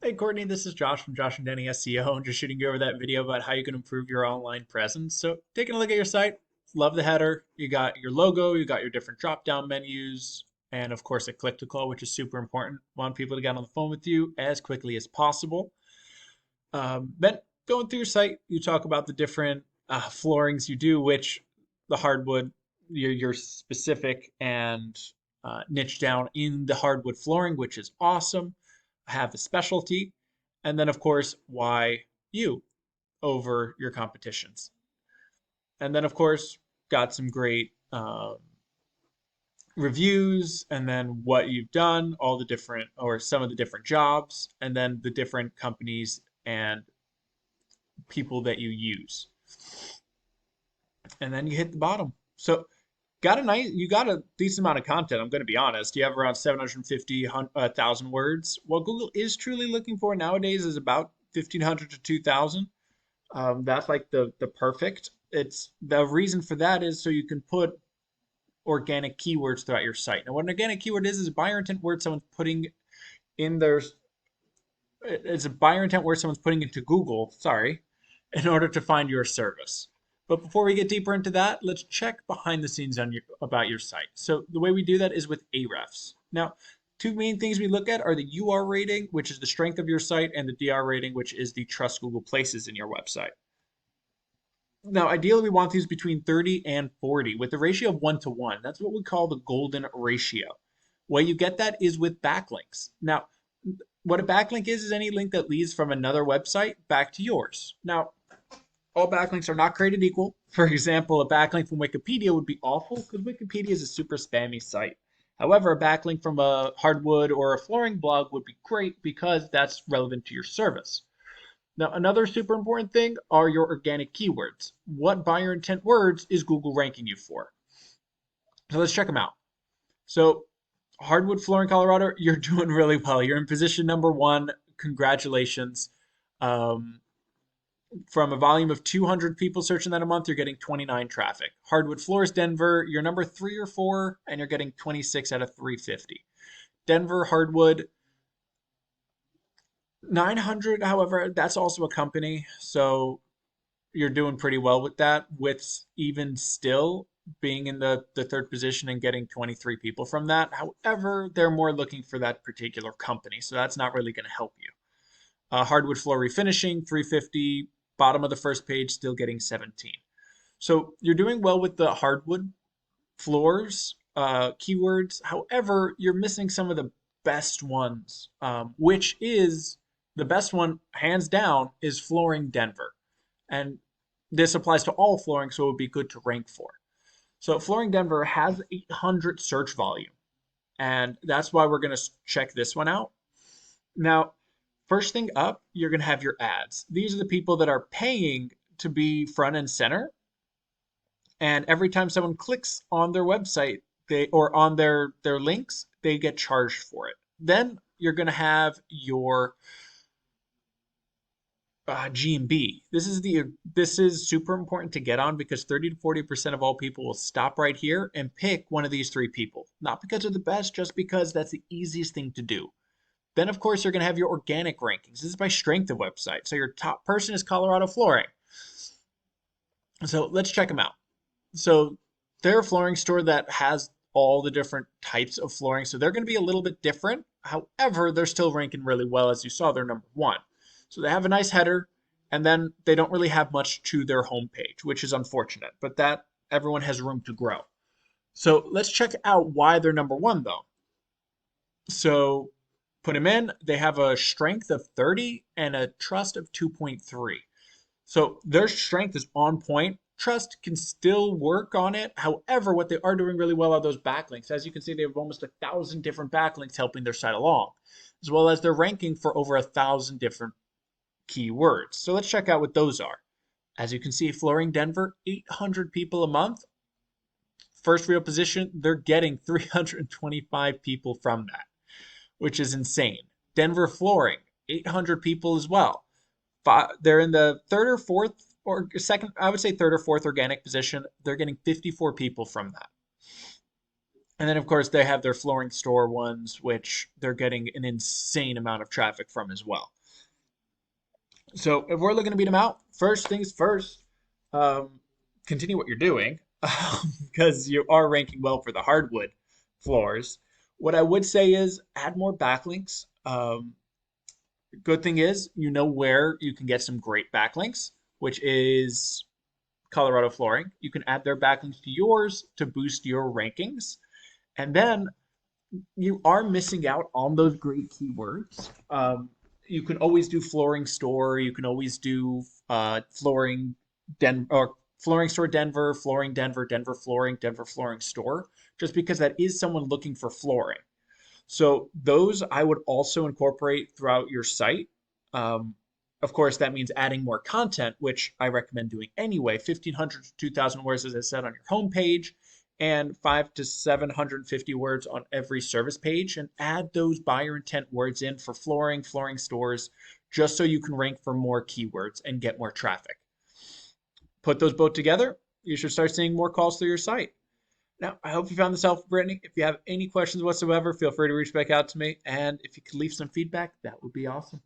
Hey Courtney, this is Josh from Josh and Danny SEO, and just shooting you over that video about how you can improve your online presence. So, taking a look at your site, love the header. You got your logo, you got your different drop-down menus, and of course a click to call, which is super important. Want people to get on the phone with you as quickly as possible. Then going through your site, you talk about the different floorings you do, which the hardwood, you're specific and niche down in the hardwood flooring, which is awesome. Have a specialty, and then of course why you over your competitions. And then of course got some great reviews, and then what you've done, all the different or some of the different jobs, and then the different companies and people that you use. And then you hit the bottom. So you got a decent amount of content. I'm going to be honest. You have around 750,000 words. What Google is truly looking for nowadays is about 1,500 to 2,000. That's like the perfect. It's the reason for that is so you can put organic keywords throughout your site. Now, what an organic keyword is a buyer intent word someone's putting in their. It's a buyer intent word someone's putting into Google. Sorry, in order to find your service. But before we get deeper into that, let's check behind the scenes about your site. So the way we do that is with Ahrefs. Now, two main things we look at are the UR rating, which is the strength of your site, and the DR rating, which is the trust Google places in your website. Now, ideally, we want these between 30 and 40 with a ratio of 1 to 1. That's what we call the golden ratio. Way you get that is with backlinks. Now, what a backlink is any link that leads from another website back to yours. Now, all backlinks are not created equal. For example, a backlink from Wikipedia would be awful because Wikipedia is a super spammy site. However, a backlink from a hardwood or a flooring blog would be great because that's relevant to your service. Now, another super important thing are your organic keywords. What buyer intent words is Google ranking you for? So let's check them out. So, hardwood flooring, Colorado, you're doing really well. You're in position number 1. Congratulations. From a volume of 200 people searching that a month, you're getting 29 traffic. Hardwood Floors, Denver, you're number 3 or 4, and you're getting 26 out of 350. Denver Hardwood, 900, however, that's also a company, so you're doing pretty well with that, with even still being in the third position and getting 23 people from that. However, they're more looking for that particular company, so that's not really going to help you. Hardwood floor refinishing, 350. Bottom of the first page, still getting 17. So you're doing well with the hardwood floors keywords. However, you're missing some of the best ones, which is the best one, hands down, is Flooring Denver. And this applies to all flooring, so it would be good to rank for. So Flooring Denver has 800 search volume, and that's why we're going to check this one out. Now, first thing up, you're going to have your ads. These are the people that are paying to be front and center. And every time someone clicks on their website, or on their links, they get charged for it. Then you're going to have your GMB. This is super important to get on because 30 to 40% of all people will stop right here and pick one of these 3 people. Not because they're the best, just because that's the easiest thing to do. Then, of course, you're going to have your organic rankings. This is by strength of website. So your top person is Colorado Flooring. So let's check them out. So they're a flooring store that has all the different types of flooring. So they're going to be a little bit different. However, they're still ranking really well. As you saw, they're number 1. So they have a nice header, and then they don't really have much to their homepage, which is unfortunate. But that everyone has room to grow. So let's check out why they're number 1, though. So put them in. They have a strength of 30 and a trust of 2.3. So their strength is on point. Trust can still work on it. However, what they are doing really well are those backlinks. As you can see, they have almost 1,000 different backlinks helping their site along, as well as they're ranking for over 1,000 different keywords. So let's check out what those are. As you can see, Flooring Denver, 800 people a month. First real position, they're getting 325 people from that, which is insane. Denver Flooring, 800 people as well. They're in the third or fourth or second, I would say third or fourth organic position. They're getting 54 people from that. And then, of course, they have their flooring store ones, which they're getting an insane amount of traffic from as well. So if we're looking to beat them out, first things first, um, continue what you're doing because you are ranking well for the hardwood floors. What I would say is add more backlinks. Good thing is you know where you can get some great backlinks, which is Colorado Flooring. You can add their backlinks to yours to boost your rankings. And then you are missing out on those great keywords. You can always do flooring store. You can always do flooring or flooring store Denver, flooring Denver, Denver flooring store, just because that is someone looking for flooring. So those I would also incorporate throughout your site. Um, of course, that means adding more content, which I recommend doing anyway. 1,500 to 2,000 words, as I said, on your homepage, and 5 to 750 words on every service page. And add those buyer intent words in for flooring, flooring stores, just so you can rank for more keywords and get more traffic. Put those both together, you should start seeing more calls through your site. Now, I hope you found this helpful, Brittany. If you have any questions whatsoever, feel free to reach back out to me. And if you could leave some feedback, that would be awesome.